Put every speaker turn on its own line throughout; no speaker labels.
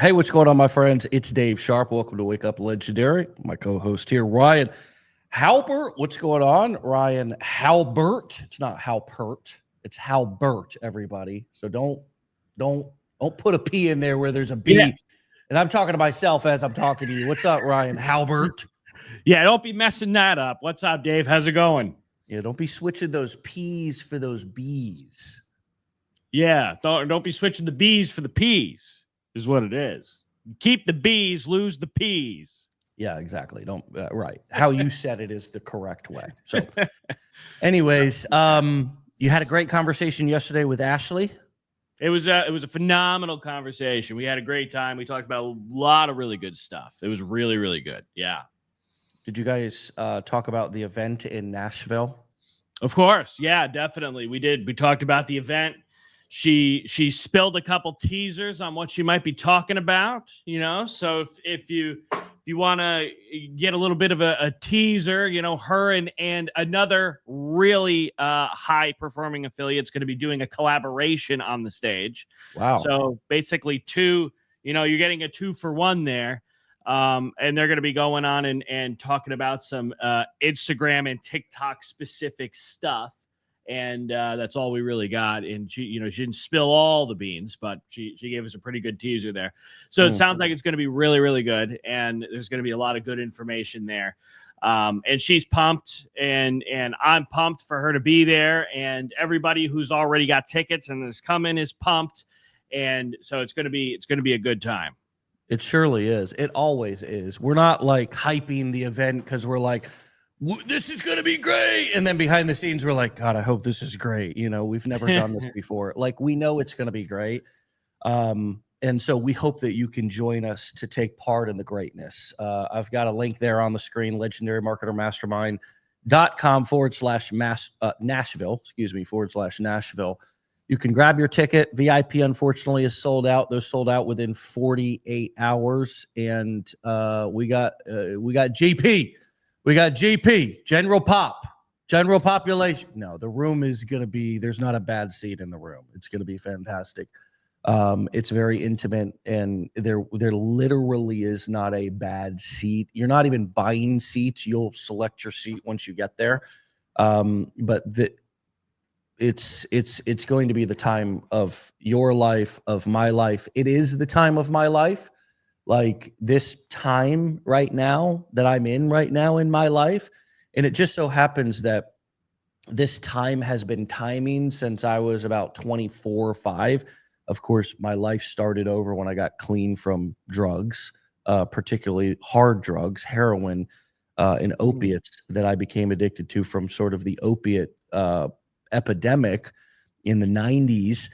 Hey, what's going on, my friends? It's Dave Sharpe. Welcome to Wake Up Legendary. My co-host here, Ryan Halbert. What's going on, Ryan Halbert? It's not Halpert. It's Halbert, everybody. So don't put a P in there where there's a B.
Yeah.
And I'm talking to myself as I'm talking to you. What's up, Ryan Halbert?
Yeah, don't be messing that up. What's up, Dave? How's it going?
Yeah, don't be switching those P's for those B's.
Yeah, don't be switching the B's for the P's, is what it is. Keep the B's, lose the P's.
Yeah, exactly. Don't right. How you said it is the correct way. So, anyways, you had a great conversation yesterday with Ashley.
It was a phenomenal conversation. We had a great time. We talked about a lot of really good stuff. It was really, really good. Yeah.
Did you guys talk about the event in Nashville?
Of course. Yeah, definitely. We did. We talked about the event. She spilled a couple teasers on what she might be talking about, So if you want to get a little bit of a teaser, her and another really high performing affiliate's going to be doing a collaboration on the stage.
Wow.
So basically two, you're getting a 2-for-1 there. And they're going to be going on and talking about some Instagram and TikTok specific stuff. And that's all we really got. And she didn't spill all the beans, but she gave us a pretty good teaser there. So it sounds like it's going to be really, really good. And there's going to be a lot of good information there. And she's pumped, and I'm pumped for her to be there. And everybody who's already got tickets and is coming is pumped. And so it's going to be a good time.
It surely is. It always is. We're not like hyping the event because we're like, this is going to be great. And then behind the scenes, we're like, God, I hope this is great. We've never done this before. Like, we know it's going to be great. And so we hope that you can join us to take part in the greatness. I've got a link there on the screen, legendarymarketermastermind.com/Nashville, /Nashville. You can grab your ticket. VIP, unfortunately, is sold out. Those sold out within 48 hours. And we got GP. We got GP, general population. No, the room is going to be, there's not a bad seat in the room. It's going to be fantastic. It's very intimate, and there literally is not a bad seat. You're not even buying seats. You'll select your seat once you get there. But it's going to be the time of your life, of my life. It is the time of my life. Like this time right now that I'm in right now in my life. And it just so happens that this time has been timing since I was about 24 or 5. Of course, my life started over when I got clean from drugs, particularly hard drugs, heroin, and opiates that I became addicted to from sort of the opiate epidemic in the 90s.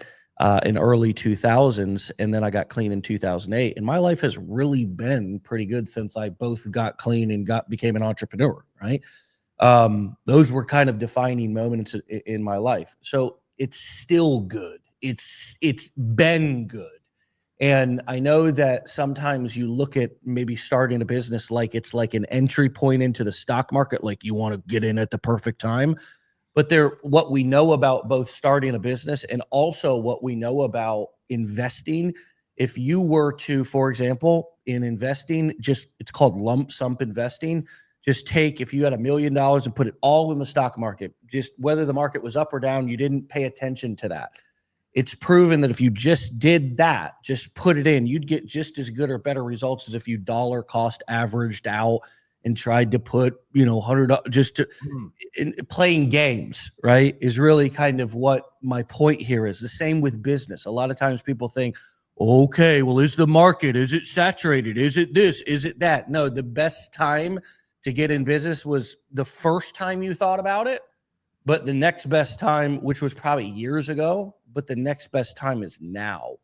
In early 2000s, and then I got clean in 2008. And my life has really been pretty good since I both got clean and became an entrepreneur, right? Those were kind of defining moments in my life. So it's still good. It's been good. And I know that sometimes you look at maybe starting a business like it's like an entry point into the stock market, like you want to get in at the perfect time. But what we know about both starting a business and also what we know about investing, if you were to, for example, in investing, it's called lump sum investing. Just if you had $1 million and put it all in the stock market, just whether the market was up or down, you didn't pay attention to that. It's proven that if you just did that, just put it in, you'd get just as good or better results as if you dollar cost averaged out and tried to put, $100 just to playing games, right, is really kind of what my point here is. The same with business. A lot of times people think, okay, well, is the market, is it saturated? Is it this? Is it that? No, the best time to get in business was the first time you thought about it, but the next best time, which was probably years ago, but the next best time is now.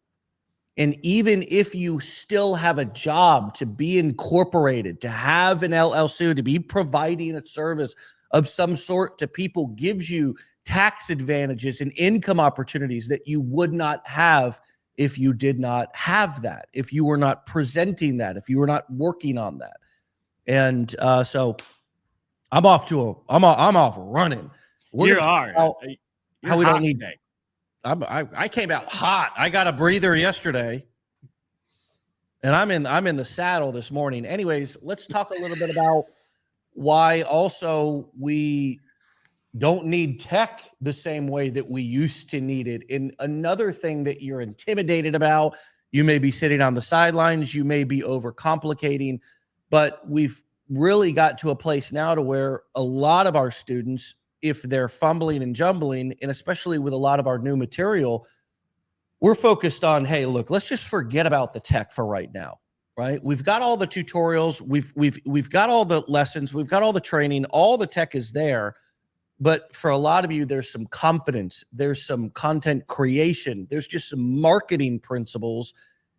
And even if you still have a job, to be incorporated, to have an LLC, to be providing a service of some sort to people gives you tax advantages and income opportunities that you would not have if you did not have that, if you were not presenting that, if you were not working on that. And so I'm off running. How we don't need
today.
I came out hot. I got a breather yesterday. And I'm in the saddle this morning. Anyways, let's talk a little bit about why also we don't need tech the same way that we used to need it. And another thing that you're intimidated about, you may be sitting on the sidelines, you may be overcomplicating, but we've really got to a place now to where a lot of our students, if they're fumbling and jumbling, and especially with a lot of our new material, we're focused on, hey, look, let's just forget about the tech for right now. Right? We've got all the tutorials, we've got all the lessons, we've got all the training, all the tech is there. But for a lot of you, there's some confidence, there's some content creation, there's just some marketing principles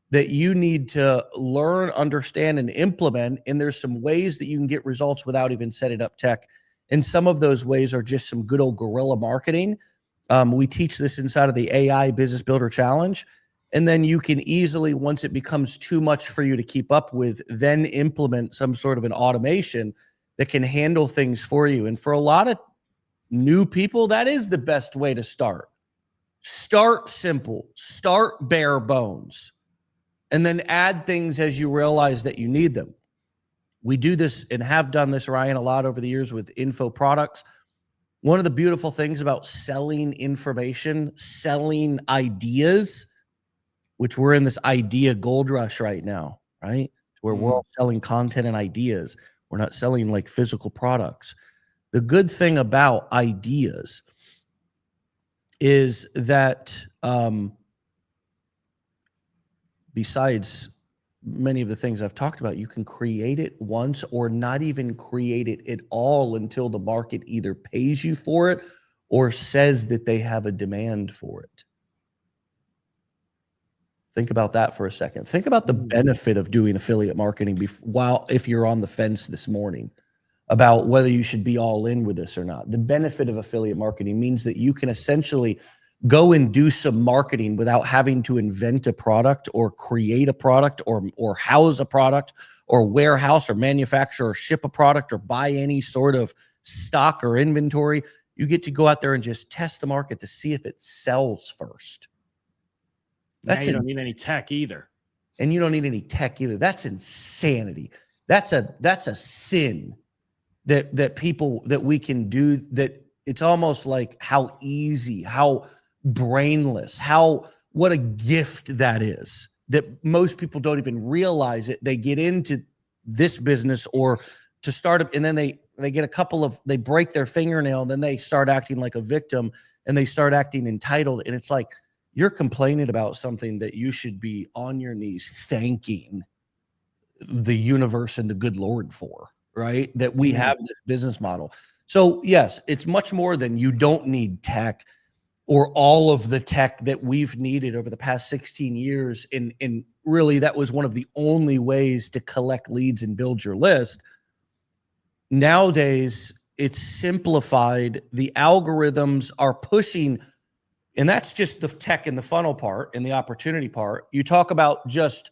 that you need to learn, understand, and implement. And there's some ways that you can get results without even setting up tech. And some of those ways are just some good old guerrilla marketing. We teach this inside of the AI Business Builder Challenge. And then you can easily, once it becomes too much for you to keep up with, then implement some sort of an automation that can handle things for you. And for a lot of new people, that is the best way to start. Start simple, start bare bones, and then add things as you realize that you need them. We do this and have done this, Ryan, a lot over the years with info products. One of the beautiful things about selling information, selling ideas, which we're in this idea gold rush right now, right? Where we're all selling content and ideas. We're not selling like physical products. The good thing about ideas is that besides many of the things I've talked about, you can create it once or not even create it at all until the market either pays you for it or says that they have a demand for it. Think about that for a second. Think about the benefit of doing affiliate marketing if you're on the fence this morning about whether you should be all in with this or not. The benefit of affiliate marketing means that you can essentially go and do some marketing without having to invent a product or create a product or house a product or warehouse or manufacture or ship a product or buy any sort of stock or inventory. You get to go out there and just test the market to see if it sells first.
Now you don't need any tech either.
And you don't need any tech either. That's insanity. That's a sin that we can do, that it's almost like how easy, how brainless, what a gift that is, that most people don't even realize it. They get into this business or to start up, and then they get they break their fingernail, and then they start acting like a victim and they start acting entitled. And it's like, you're complaining about something that you should be on your knees thanking the universe and the good Lord for, right? That we have this business model. So yes, it's much more than you don't need tech or all of the tech that we've needed over the past 16 years. And really, that was one of the only ways to collect leads and build your list. Nowadays, it's simplified. The algorithms are pushing. And that's just the tech and the funnel part and the opportunity part. You talk about just,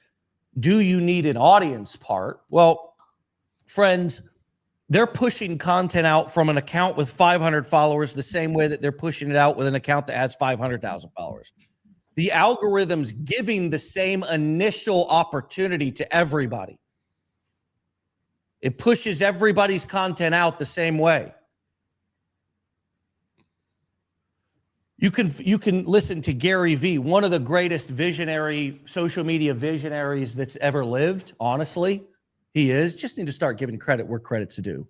do you need an audience part? Well, friends, they're pushing content out from an account with 500 followers the same way that they're pushing it out with an account that has 500,000 followers. The algorithm's giving the same initial opportunity to everybody. It pushes everybody's content out the same way. You can listen to Gary Vee, one of the greatest social media visionaries that's ever lived. Honestly, he is. Just need to start giving credit where credit's due.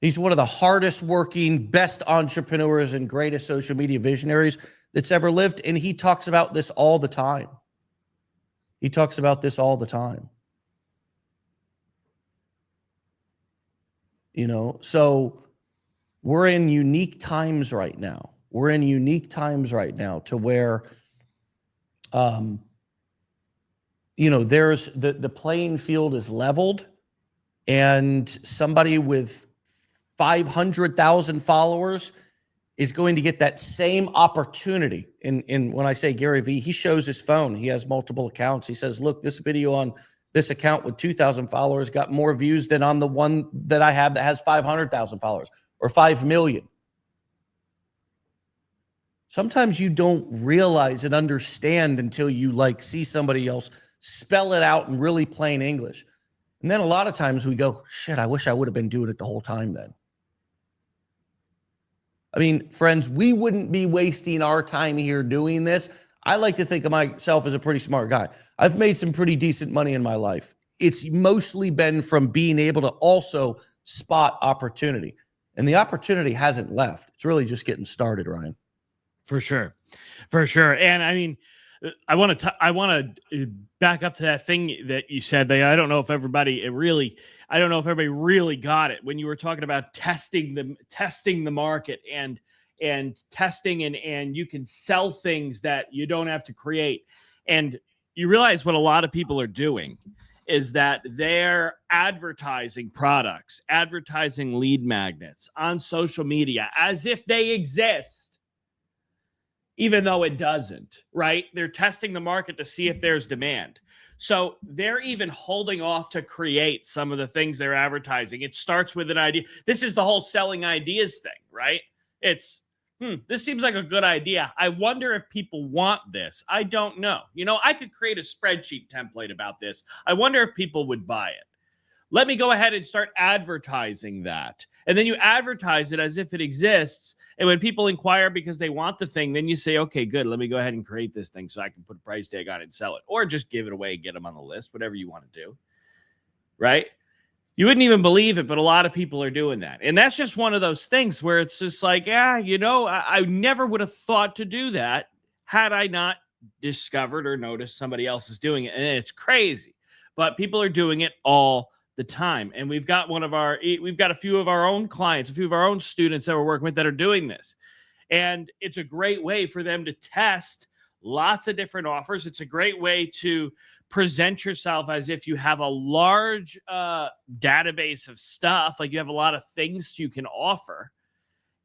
He's one of the hardest working, best entrepreneurs and greatest social media visionaries that's ever lived. And he talks about this all the time. So we're in unique times right now. To where, there's the playing field is leveled, and somebody with 500,000 followers is going to get that same opportunity. And when I say Gary Vee, he shows his phone. He has multiple accounts. He says, look, this video on this account with 2,000 followers got more views than on the one that I have that has 500,000 followers or 5 million. Sometimes you don't realize and understand until you like see somebody else spell it out in really plain English. And then a lot of times we go, shit, I wish I would have been doing it the whole time then. I mean, friends, we wouldn't be wasting our time here doing this. I like to think of myself as a pretty smart guy. I've made some pretty decent money in my life. It's mostly been from being able to also spot opportunity. And the opportunity hasn't left. It's really just getting started, Ryan.
For sure. For sure. And I mean, I want to back up to that thing that you said. I don't know if everybody really got it when you were talking about testing the market and testing and you can sell things that you don't have to create. And you realize what a lot of people are doing is that they're advertising products, advertising lead magnets on social media as if they exist, even though it doesn't, right? They're testing the market to see if there's demand. So they're even holding off to create some of the things they're advertising. It starts with an idea. This is the whole selling ideas thing, right? It's, this seems like a good idea. I wonder if people want this. I don't know. I could create a spreadsheet template about this. I wonder if people would buy it. Let me go ahead and start advertising that. And then you advertise it as if it exists. And when people inquire because they want the thing, then you say, okay, good. Let me go ahead and create this thing so I can put a price tag on it and sell it. Or just give it away and get them on the list, whatever you want to do. Right? You wouldn't even believe it, but a lot of people are doing that. And that's just one of those things where it's just like, I never would have thought to do that had I not discovered or noticed somebody else is doing it. And it's crazy. But people are doing it all the time. And we've got a few of our own clients, a few of our own students that we're working with that are doing this. And it's a great way for them to test lots of different offers. It's a great way to present yourself as if you have a large database of stuff, like you have a lot of things you can offer.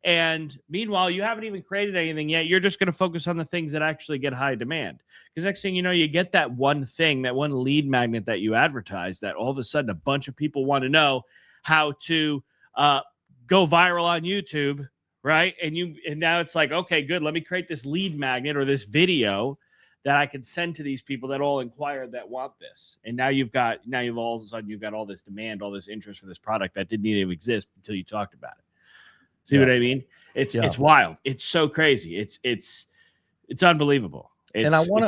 And meanwhile, you haven't even created anything yet. You're just going to focus on the things that actually get high demand. Because next thing you know, you get that one thing, that one lead magnet that you advertise, that all of a sudden a bunch of people want to know how to go viral on YouTube, right? And now it's like, okay, good. Let me create this lead magnet or this video that I can send to these people that all inquired that want this. And now you've all of a sudden you've got all this demand, all this interest for this product that didn't even exist until you talked about it. See what I mean? It's wild. It's so crazy. It's unbelievable.
And I want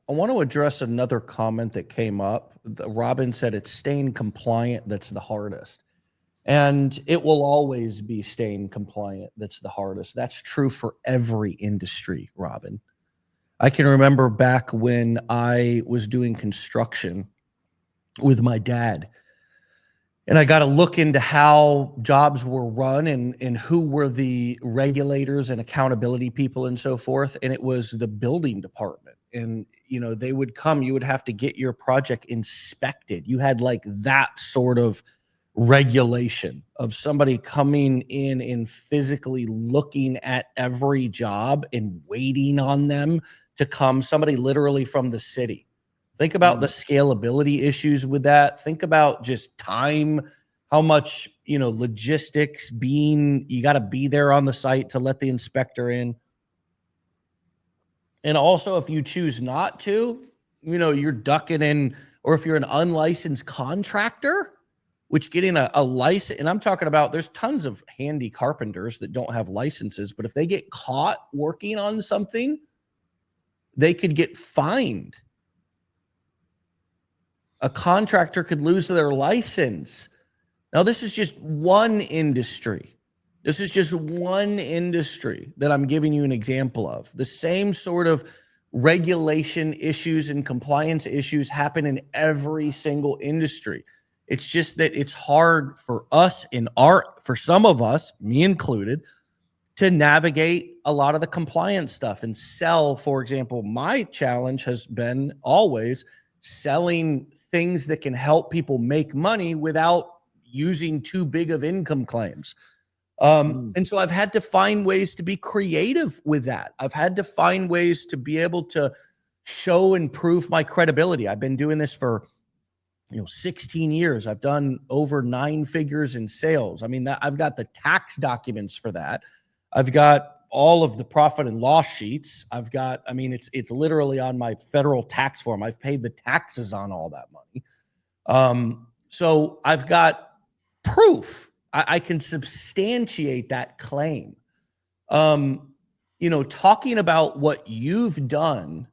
to address another comment that came up. Robin said it's staying compliant that's the hardest. And it will always be staying compliant that's the hardest. That's true for every industry, Robin. I can remember back when I was doing construction with my dad, and I got to look into how jobs were run and who were the regulators and accountability people and so forth. And it was the building department. And, they would come, you would have to get your project inspected. You had like that sort of regulation of somebody coming in and physically looking at every job and waiting on them to come, somebody literally from the city. Think about the scalability issues with that. Think about just time, how much, logistics you got to be there on the site to let the inspector in. And also if you choose not to, you're ducking in, or if you're an unlicensed contractor, which getting a license, and I'm talking about, there's tons of handy carpenters that don't have licenses, but if they get caught working on something, they could get fined. A contractor could lose their license. Now, this is just one industry. This is just one industry that I'm giving you an example of. The same sort of regulation issues and compliance issues happen in every single industry. It's just that it's hard for us for some of us, me included, to navigate a lot of the compliance stuff and sell. For example, my challenge has been always selling things that can help people make money without using too big of income claims. And so I've had to find ways to be creative with that. I've had to find ways to be able to show and prove my credibility. I've been doing this for 16 years. I've done over 9 figures in sales. I mean, I've got the tax documents for that. I've got all of the profit and loss sheets. I've got, I mean, it's literally on my federal tax form. I've paid the taxes on all that money. So I've got proof. I can substantiate that claim. Talking about what you've done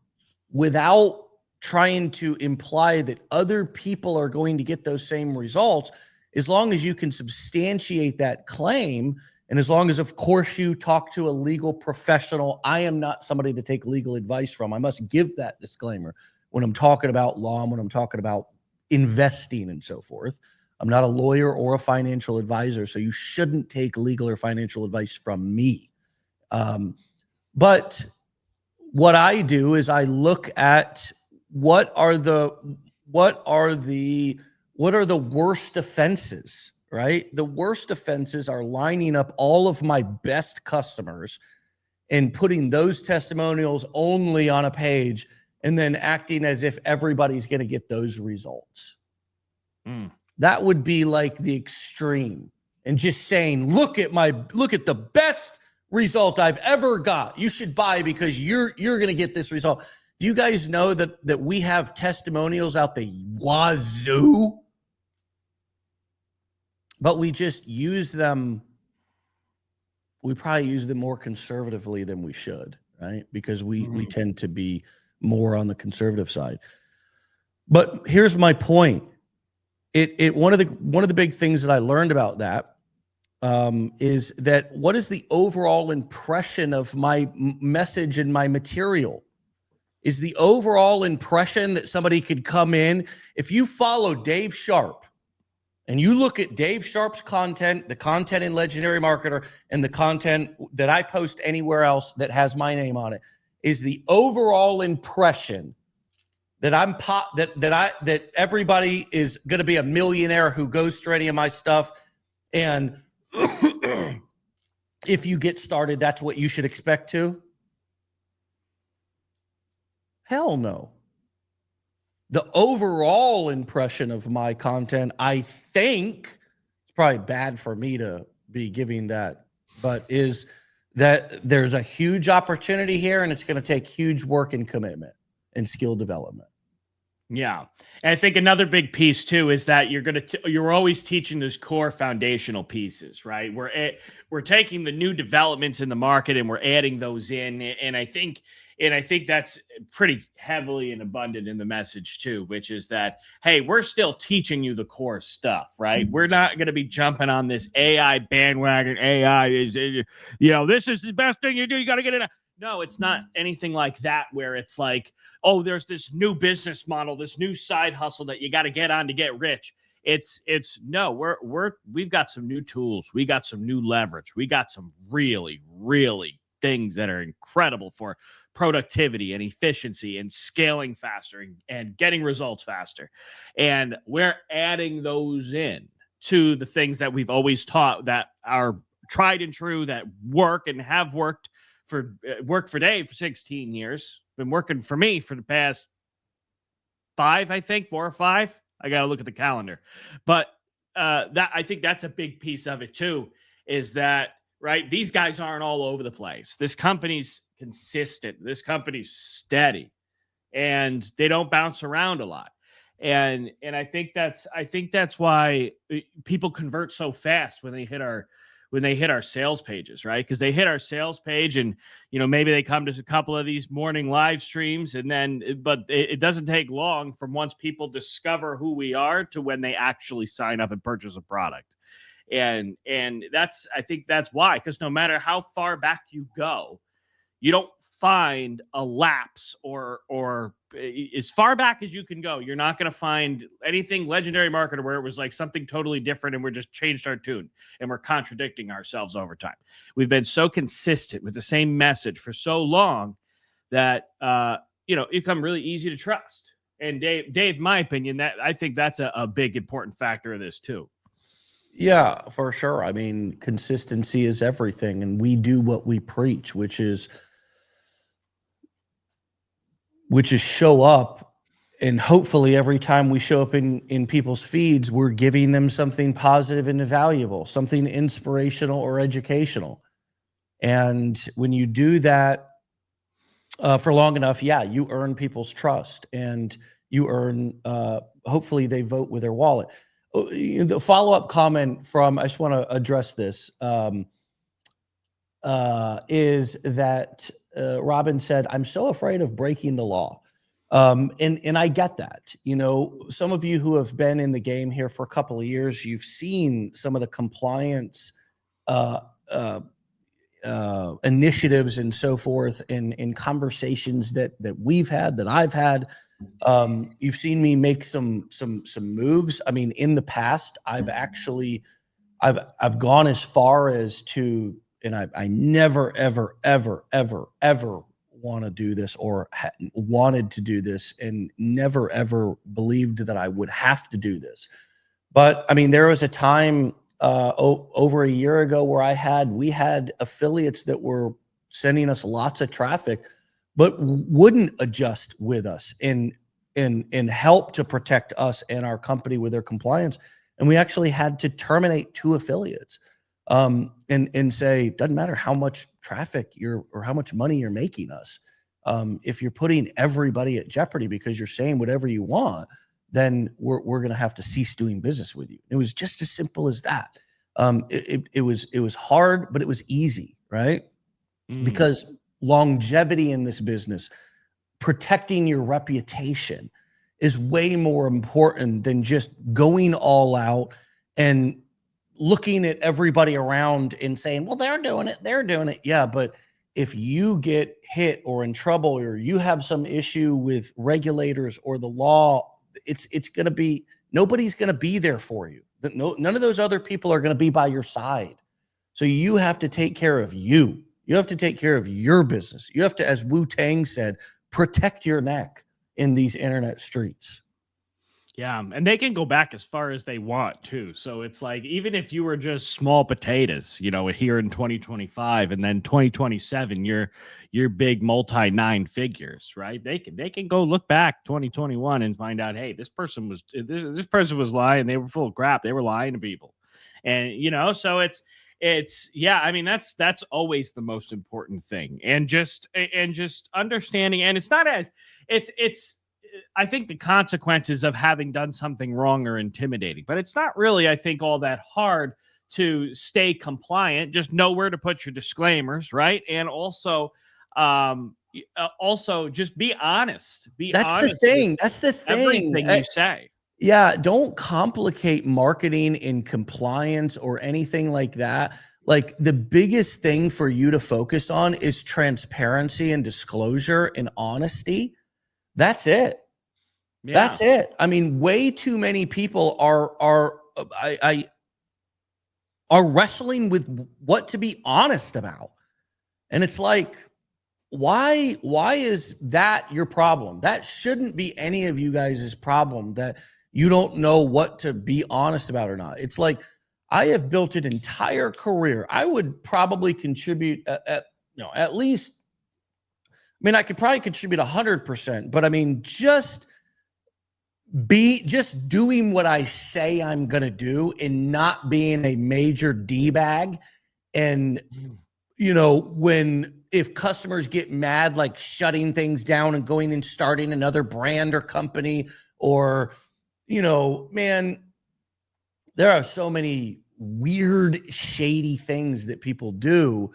without trying to imply that other people are going to get those same results, as long as you can substantiate that claim, and as long as, of course, you talk to a legal professional. I am not somebody to take legal advice from. I must give that disclaimer when I'm talking about law and when I'm talking about investing and so forth. I'm not a lawyer or a financial advisor, so you shouldn't take legal or financial advice from me. But what I do is I look at what are the worst offenses, right? The worst offenses are lining up all of my best customers and putting those testimonials only on a page and then acting as if everybody's going to get those results. That would be like the extreme. And just saying, look at the best result I've ever got. You should buy because you're going to get this result. Do you guys know that we have testimonials out the wazoo? But we just use them. We probably use them more conservatively than we should, right? Because we tend to be more on the conservative side. But here's my point. One of the big things that I learned about that is that what is the overall impression of my message and my material? Is the overall impression that somebody could come in, if you follow Dave Sharpe and you look at Dave Sharpe's content, the content in Legendary Marketer, and the content that I post anywhere else that has my name on it, is the overall impression that that everybody is going to be a millionaire who goes through any of my stuff, and if you get started, that's what you should expect to? Hell no. The overall impression of my content, I think, it's probably bad for me to be giving that, but is that there's a huge opportunity here, and it's going to take huge work and commitment and skill development.
Yeah. And I think another big piece too is that you're always teaching those core foundational pieces, right? We're taking the new developments in the market and we're adding those in. And I think that's pretty heavily and abundant in the message too, which is that, hey, we're still teaching you the core stuff, right? We're not going to be jumping on this AI bandwagon. AI is, this is the best thing you do. You got to get it. No, it's not anything like that, where it's like, oh, there's this new business model, this new side hustle that you got to get on to get rich. No, we've got some new tools. We got some new leverage. We got some really, really things that are incredible for productivity and efficiency and scaling faster and getting results faster. And we're adding those in to the things that we've always taught that are tried and true, that work and have worked for Dave for 16 years, been working for me for the past 4 or 5. I got to look at the calendar, but I think that's a big piece of it too, is that, right? These guys aren't all over the place. This company's consistent. This company's steady, and they don't bounce around a lot. And I think that's why people convert so fast when they hit our sales pages, right? Because they hit our sales page and, maybe they come to a couple of these morning live streams, but it doesn't take long from once people discover who we are to when they actually sign up and purchase a product. And I think that's why, because no matter how far back you go, you don't find a lapse or as far back as you can go. You're not going to find anything Legendary Marketer where it was like something totally different and we're just changed our tune and we're contradicting ourselves over time. We've been so consistent with the same message for so long that, it become really easy to trust. And Dave, my opinion, that I think that's a big important factor of this too.
Yeah, for sure. I mean, consistency is everything, and we do what we preach, which is show up, and hopefully every time we show up in people's feeds, we're giving them something positive and valuable, something inspirational or educational. And when you do that for long enough, yeah, you earn people's trust, and you earn, hopefully they vote with their wallet. The follow-up comment from, I just want to address this, is that Robin said, "I'm so afraid of breaking the law." And I get that. You know, some of you who have been in the game here for a couple of years, you've seen some of the compliance uh, uh, initiatives and so forth in conversations that we've had, that I've had. You've seen me make some moves. I mean, in the past, I've gone as far as to, and I never ever want to do this, or wanted to do this, and never ever believed that I would have to do this. But I mean, there was a time over a year ago where we had affiliates that were sending us lots of traffic, but wouldn't adjust with us and help to protect us and our company with their compliance. And we actually had to terminate 2 affiliates, and say, doesn't matter how much traffic or how much money you're making us. If you're putting everybody at jeopardy because you're saying whatever you want, then we're going to have to cease doing business with you. It was just as simple as that. It was hard, but it was easy, right? Because longevity in this business, protecting your reputation, is way more important than just going all out and looking at everybody around and saying, well, they're doing it. They're doing it. Yeah. But if you get hit or in trouble, or you have some issue with regulators or the law, it's going to be, nobody's going to be there for you. None of those other people are going to be by your side. So you have to take care of you. You have to take care of your business. You have to, as Wu-Tang said, protect your neck in these internet streets.
Yeah, and they can go back as far as they want too. So it's like, even if you were just small potatoes, you know, here in 2025, and then 2027, you're big multi 9 figures, right? They can go look back 2021 and find out, hey, this person was lying. They were full of crap. They were lying to people, and you know, so it's yeah. I mean, that's always the most important thing, and just understanding. And it's not as it's I think the consequences of having done something wrong are intimidating, but it's not really, I think, all that hard to stay compliant. Just know where to put your disclaimers, right? And also just be honest. Be
That's the
honest with
thing. That's the thing.
everything you say.
Yeah, don't complicate marketing in compliance or anything like that. Like, the biggest thing for you to focus on is transparency and disclosure and honesty. That's it.
Yeah.
That's it. I mean, way too many people are wrestling with what to be honest about. And it's like, why is that your problem? That shouldn't be any of you guys' problem, that you don't know what to be honest about or not. It's like, I have built an entire career. I would probably contribute at least, I mean, I could probably contribute 100%, but I mean, just doing what I say I'm going to do and not being a major D-bag. And, you know, if customers get mad, like shutting things down and going and starting another brand or company, or, you know, man, there are so many weird, shady things that people do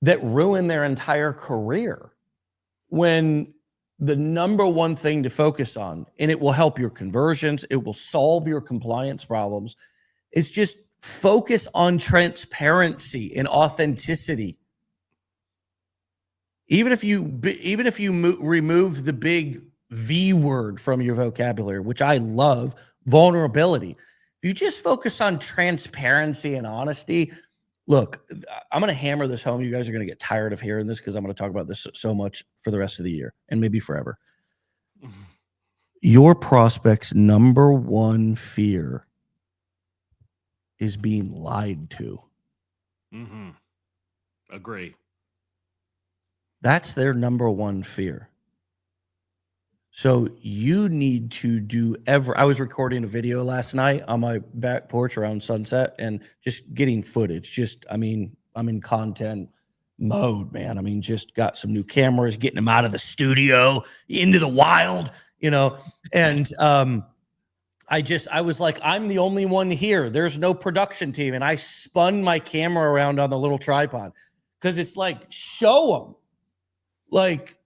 that ruin their entire career, when the number one thing to focus on, and it will help your conversions, it will solve your compliance problems, is just focus on transparency and authenticity. Even if you remove the big V word from your vocabulary, which I love, vulnerability. If you just focus on transparency and honesty, look, I'm going to hammer this home. You guys are going to get tired of hearing this, because I'm going to talk about this so much for the rest of the year and maybe forever. Your prospect's number one fear is being lied to.
Mm-hmm. Agree.
That's their number one fear. So you need to do I was recording a video last night on my back porch around sunset and just getting footage. I'm in content mode, man. I mean, just got some new cameras, getting them out of the studio into the wild, and I was like, I'm the only one here. There's no production team. And I spun my camera around on the little tripod because it's like, show them. Like,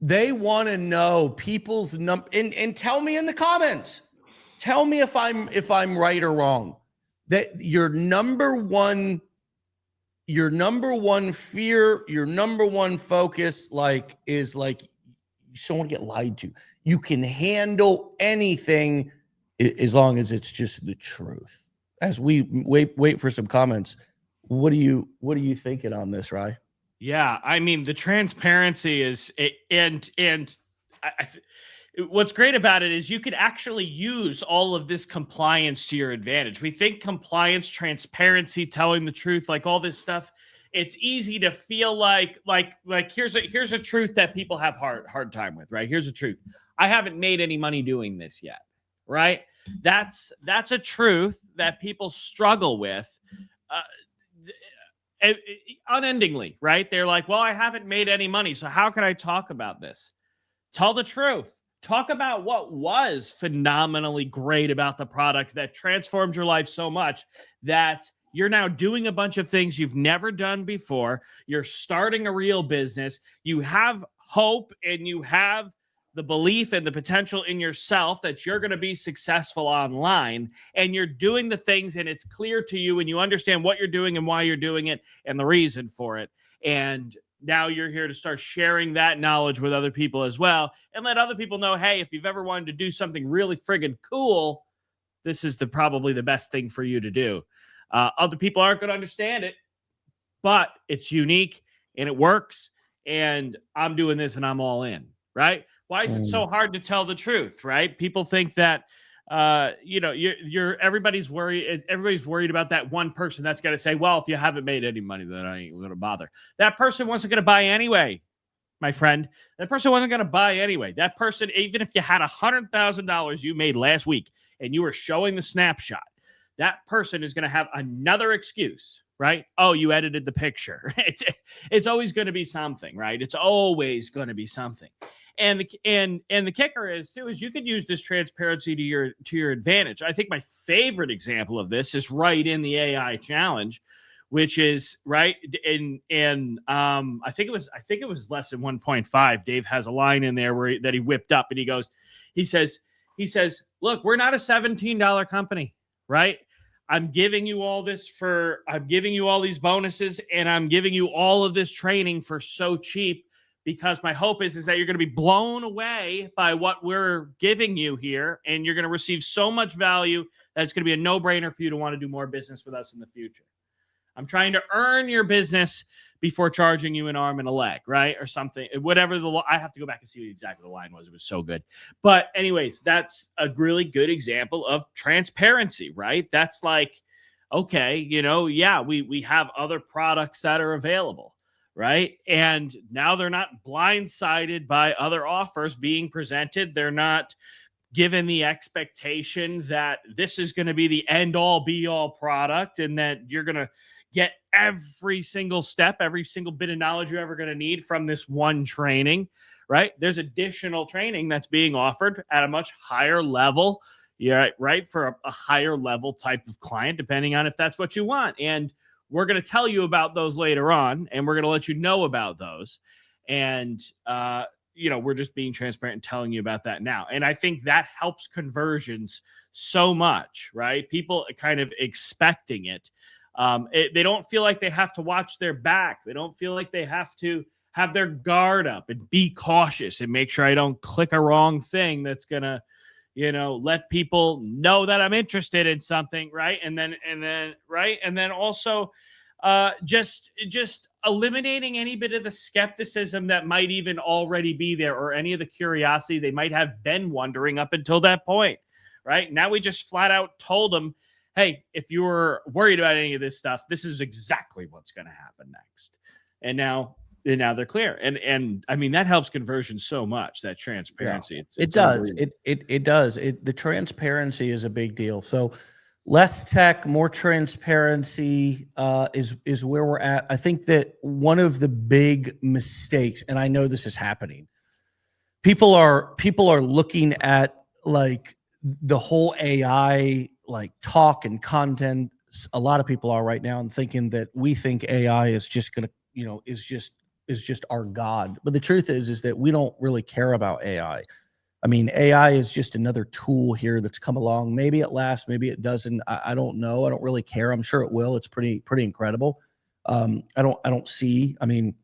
they want to know people's and tell me in the comments. Tell me if I'm right or wrong. That your number one fear, your number one focus, is you just don't want to get lied to. You can handle anything as long as it's just the truth. As we wait for some comments, what are you thinking on this, Rye?
Yeah, I mean, the transparency is, and what's great about it is you could actually use all of this compliance to your advantage. We think compliance, transparency, telling the truth, like all this stuff, it's easy to feel like here's a truth that people have hard time with, right? Here's a truth. I haven't made any money doing this yet, right? That's a truth that people struggle with. Unendingly, right? They're like, well, I haven't made any money, so how can I talk about this? Tell the truth. Talk about what was phenomenally great about the product that transformed your life so much that you're now doing a bunch of things you've never done before. You're starting a real business. You have hope and you have the belief and the potential in yourself that you're going to be successful online, and you're doing the things and it's clear to you and you understand what you're doing and why you're doing it and the reason for it. And now you're here to start sharing that knowledge with other people as well, and let other people know, hey, if you've ever wanted to do something really friggin' cool, this is probably the best thing for you to do. Other people aren't going to understand it, but it's unique and it works, and I'm doing this and I'm all in, right? Why is it so hard to tell the truth, right? People think that everybody's worried. Everybody's worried about that one person that's going to say, well, if you haven't made any money, then I ain't going to bother. That person wasn't going to buy anyway, my friend. That person wasn't going to buy anyway. That person, even if you had $100,000 you made last week and you were showing the snapshot, that person is going to have another excuse, right? Oh, you edited the picture. It's always going to be something, right? It's always going to be something. And the kicker is too is you could use this transparency to your advantage. I think my favorite example of this is right in the AI challenge, which is right in I think it was less than 1.5. Dave has a line in there that he whipped up, and he says, look, we're not a $17 company, right? I'm giving you all these bonuses, and I'm giving you all of this training for so cheap, because my hope is that you're going to be blown away by what we're giving you here, and you're going to receive so much value that it's going to be a no-brainer for you to want to do more business with us in the future. I'm trying to earn your business before charging you an arm and a leg, right? Or something, whatever I have to go back and see what exactly the line was. It was so good. But anyways, that's a really good example of transparency, right? That's like, okay, we have other products that are available, right? And now they're not blindsided by other offers being presented. They're not given the expectation that this is going to be the end all be all product and that you're going to get every single step, every single bit of knowledge you're ever going to need from this one training, right? There's additional training that's being offered at a much higher level, right? For a higher level type of client, depending on if that's what you want. And we're going to tell you about those later on, and we're going to let you know about those. And, we're just being transparent and telling you about that now. And I think that helps conversions so much, right? People kind of expecting it. They don't feel like they have to watch their back. They don't feel like they have to have their guard up and be cautious and make sure I don't click a wrong thing that's going to, let people know that I'm interested in something, right? And then also just eliminating any bit of the skepticism that might even already be there, or any of the curiosity they might have been wondering up until that point, right? Now we just flat out told them, hey, if you were worried about any of this stuff, this is exactly what's going to happen next. And now they're clear. And I mean, that helps conversion so much, that transparency.
Yeah, it does. It does. The transparency is a big deal. So less tech, more transparency is where we're at. I think that one of the big mistakes, and I know this is happening, people are looking at like the whole AI like talk and content. A lot of people are right now and thinking that we think AI is just gonna, is just our God. But the truth is that we don't really care about AI. I mean, AI is just another tool here that's come along. Maybe it lasts, maybe it doesn't. I don't know. I don't really care. I'm sure it will. It's pretty incredible. I don't see. I mean,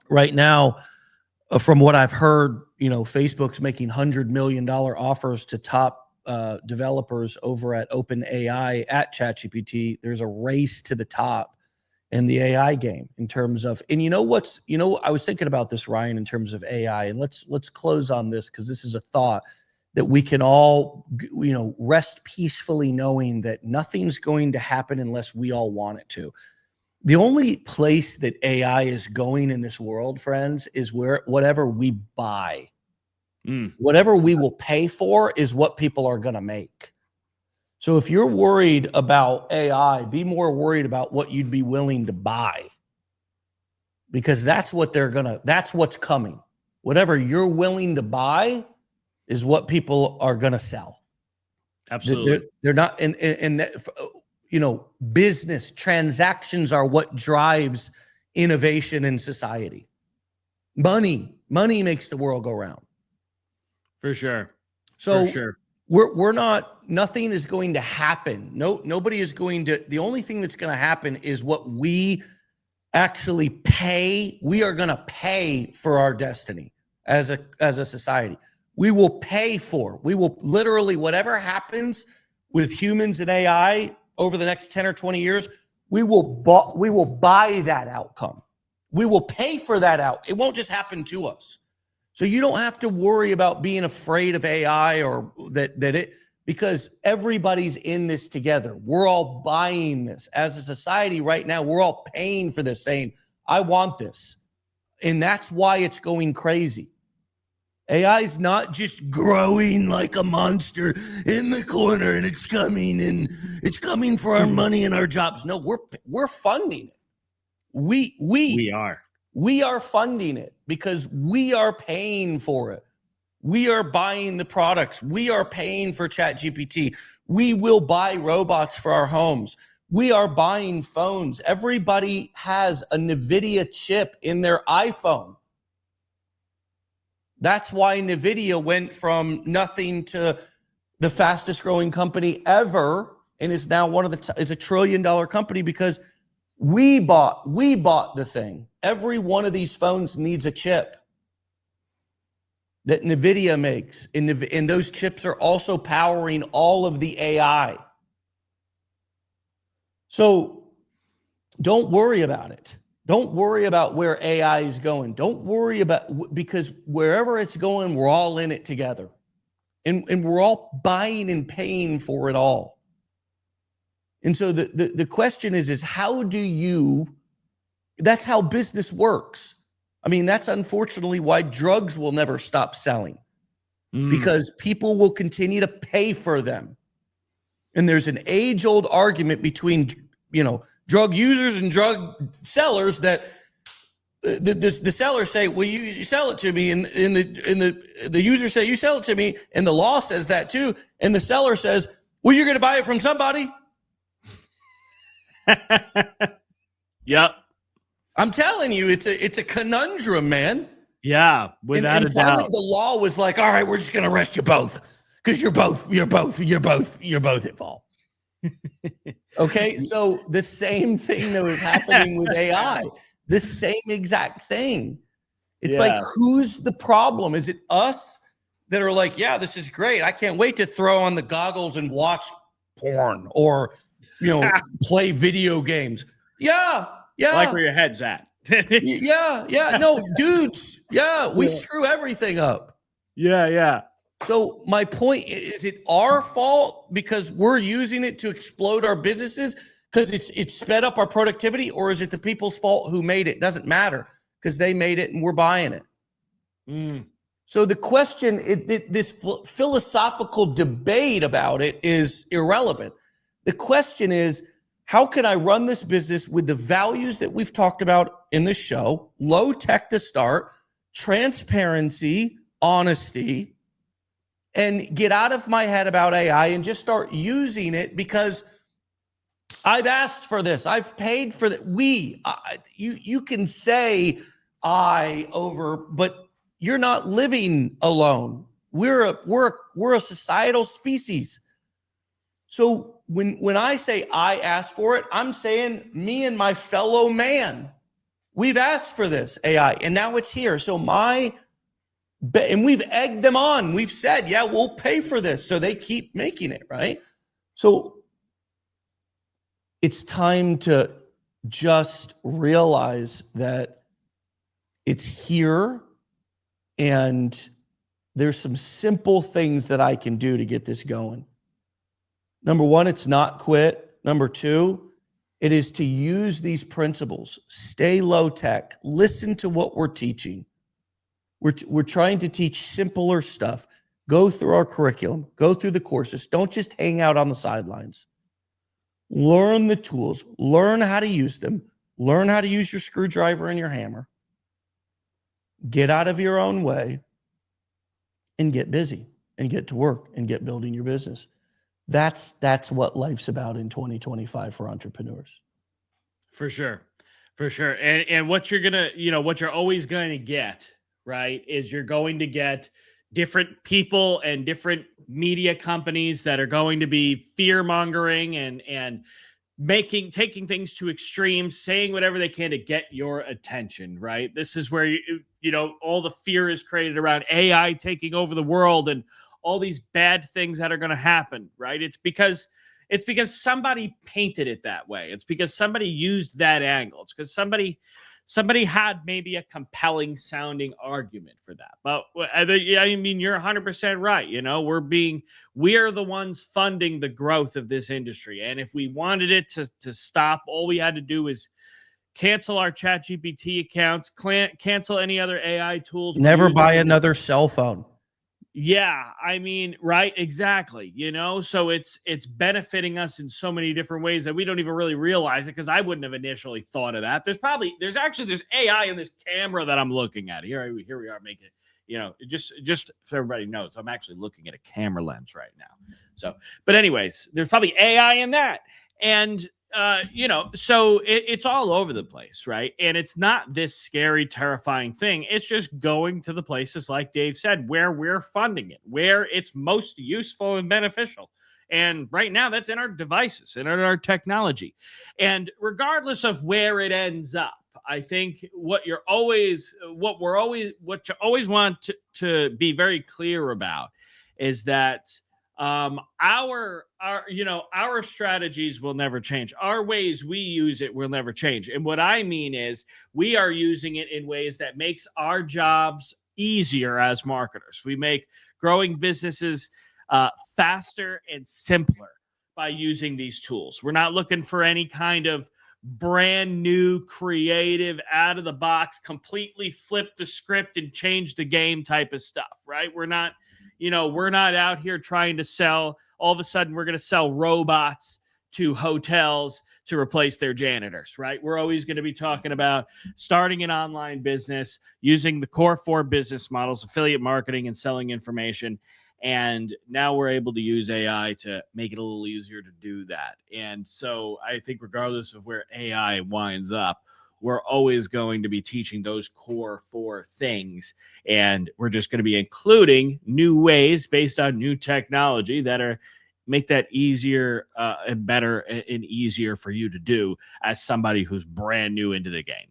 right now, from what I've heard, Facebook's making $100 million offers to top developers over at OpenAI at ChatGPT. There's a race to the top in the AI game in terms of, and I was thinking about this, Ryan, in terms of AI, and let's close on this because this is a thought that we can all, rest peacefully knowing that nothing's going to happen unless we all want it to. The only place that AI is going in this world, friends, is where whatever we buy, whatever we will pay for is what people are going to make. So if you're worried about AI, be more worried about what you'd be willing to buy, because that's what's coming. Whatever you're willing to buy is what people are going to sell.
Absolutely.
They're not in business transactions are what drives innovation in society. Money makes the world go round.
For sure.
So
For sure.
we're not, nothing is going to happen. Nobody is going to, the only thing that's going to happen is what we actually pay. We are going to pay for our destiny as a society. We will pay for, we will literally, whatever happens with humans and AI over the next 10 or 20 years, we will buy that outcome. We will pay for that out. It won't just happen to us. So you don't have to worry about being afraid of AI or because everybody's in this together. We're all buying this as a society right now. We're all paying for this, saying, I want this. And that's why it's going crazy. AI is not just growing like a monster in the corner and it's coming for our money and our jobs. No, we're funding it. We are funding it because we are paying for it. We are buying the products. We are paying for ChatGPT. We will buy robots for our homes. We are buying phones. Everybody has a NVIDIA chip in their iPhone. That's why NVIDIA went from nothing to the fastest growing company ever and is now is a $1 trillion company because we bought the thing. Every one of these phones needs a chip that NVIDIA makes. And those chips are also powering all of the AI. So don't worry about it. Don't worry about where AI is going. Don't worry about, because wherever it's going, we're all in it together. And we're all buying and paying for it all. And so the question is how do you, that's how business works. I mean, that's unfortunately why drugs will never stop selling, because people will continue to pay for them. And there's an age-old argument between, drug users and drug sellers that the sellers say, well, you sell it to me, and the users say, you sell it to me, and the law says that too. And the seller says, well, you're going to buy it from somebody.
Yep.
I'm telling you, it's a conundrum, man.
Yeah, without a
finally,
doubt.
the law was like, all right, we're just going to arrest you both because you're both at fault. Okay, so the same thing that was happening with AI, the same exact thing. It's like, who's the problem? Is it us that are like, yeah, this is great. I can't wait to throw on the goggles and watch porn or, play video games. Yeah.
I like where your head's at.
Yeah. No, dudes. Yeah, we screw everything up.
Yeah.
So my point is it our fault because we're using it to explode our businesses because it's sped up our productivity, or is it the people's fault who made it? Doesn't matter because they made it and we're buying it. So the question, this philosophical debate about it is irrelevant. The question is, how can I run this business with the values that we've talked about in this show? Low tech to start, transparency, honesty, and get out of my head about AI and just start using it because I've asked for this. I've paid for that. You can say I over, but you're not living alone. We're a societal species. So when I say I asked for it, I'm saying me and my fellow man, we've asked for this AI, and now it's here. So and we've egged them on. We've said, yeah, we'll pay for this. So they keep making it, right? So it's time to just realize that it's here and there's some simple things that I can do to get this going. Number one, it's not quit. Number two, it is to use these principles. Stay low tech. Listen to what we're teaching. We're trying to teach simpler stuff. Go through our curriculum. Go through the courses. Don't just hang out on the sidelines. Learn the tools. Learn how to use them. Learn how to use your screwdriver and your hammer. Get out of your own way and get busy and get to work and get building your business. That's what life's about in 2025 for entrepreneurs.
For sure. For sure. And what you're going to, what you're always going to get, right, is you're going to get different people and different media companies that are going to be fear mongering and taking things to extremes, saying whatever they can to get your attention, right? This is where all the fear is created around AI taking over the world and all these bad things that are going to happen, right? It's because somebody painted it that way. It's because somebody used that angle. It's because somebody had maybe a compelling sounding argument for that. But I mean, you're 100% right. We're the ones funding the growth of this industry. And if we wanted it to stop, all we had to do is cancel our ChatGPT accounts, cancel any other AI tools.
Never buy another cell phone.
Yeah, I mean, right, exactly. So it's benefiting us in so many different ways that we don't even really realize it, because I wouldn't have initially thought of that. There's AI in this camera that I'm looking at. Here we are making it, just so everybody knows, I'm actually looking at a camera lens right now. So, but anyways, there's probably AI in that. And so it's all over the place, right? And it's not this scary, terrifying thing. It's just going to the places, like Dave said, where we're funding it, where it's most useful and beneficial. And right now, that's in our devices and in our technology. And regardless of where it ends up, I think what you always want to be very clear about is that our strategies will never change. Our ways we use it will never change. And what I mean is, we are using it in ways that makes our jobs easier as marketers. We make growing businesses faster and simpler by using these tools. We're not looking for any kind of brand new, creative, out of the box, completely flip the script and change the game type of stuff, right? We're not out here trying to sell, all of a sudden we're going to sell robots to hotels to replace their janitors, right? We're always going to be talking about starting an online business, using the core 4 business models, affiliate marketing and selling information. And now we're able to use AI to make it a little easier to do that. And so I think regardless of where AI winds up, we're always going to be teaching those core 4 things. And we're just going to be including new ways based on new technology that are make that easier and better and easier for you to do as somebody who's brand new into the game.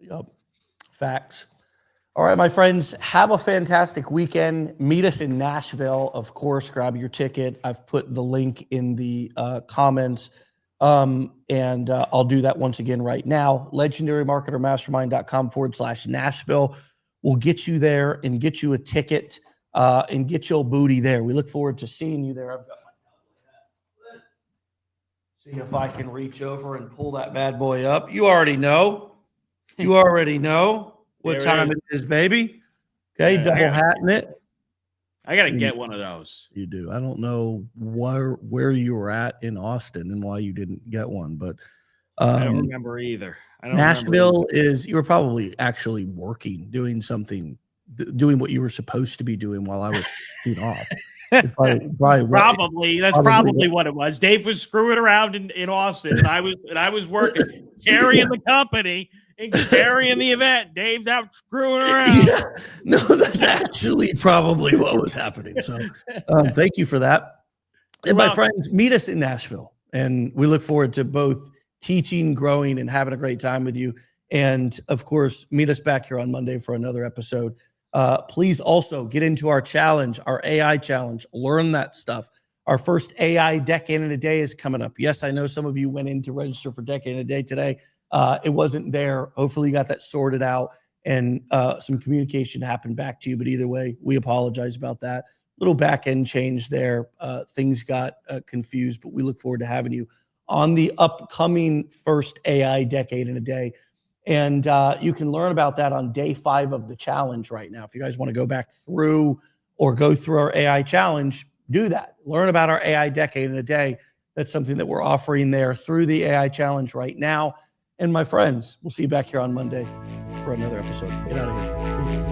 Yep. Facts. All right, my friends, have a fantastic weekend. Meet us in Nashville, of course. Grab your ticket. I've put the link in the comments. And I'll do that once again right now. legendarymarketermastermind.com/Nashville. We'll get you there and get you a ticket and get your booty there. We look forward to seeing you there. I've got my hat. See if I can reach over and pull that bad boy up. You already know. You already know what time it is, baby. Okay, double hatting it.
I got to get one of those.
You do. I don't know where you were at in Austin and why you didn't get one, but
I don't remember either.
Nashville is, you were probably actually working, doing something, doing what you were supposed to be doing while I was off.
Probably that's probably what it was. Dave was screwing around in Austin, and I was working, carrying the company and carrying the event. Dave's out screwing around.
Yeah. No, that's actually probably what was happening. So, thank you for that. And my friends, meet us in Nashville, and we look forward to both teaching, growing, and having a great time with you. And of course, meet us back here on Monday for another episode. Please also get into our challenge, our AI challenge, learn that stuff. Our first AI Decade in a Day is coming up. Yes, I know some of you went in to register for Decade in a Day today. It wasn't there. Hopefully you got that sorted out and some communication happened back to you. But either way, we apologize about that. Little back end change there. Things got confused, but we look forward to having you on the upcoming first AI Decade in a Day. And you can learn about that on day 5 of the challenge right now. If you guys want to go back through or go through our AI challenge, do that. Learn about our AI Decade in a Day. That's something that we're offering there through the AI challenge right now. And my friends, we'll see you back here on Monday for another episode. Get out of here. Peace.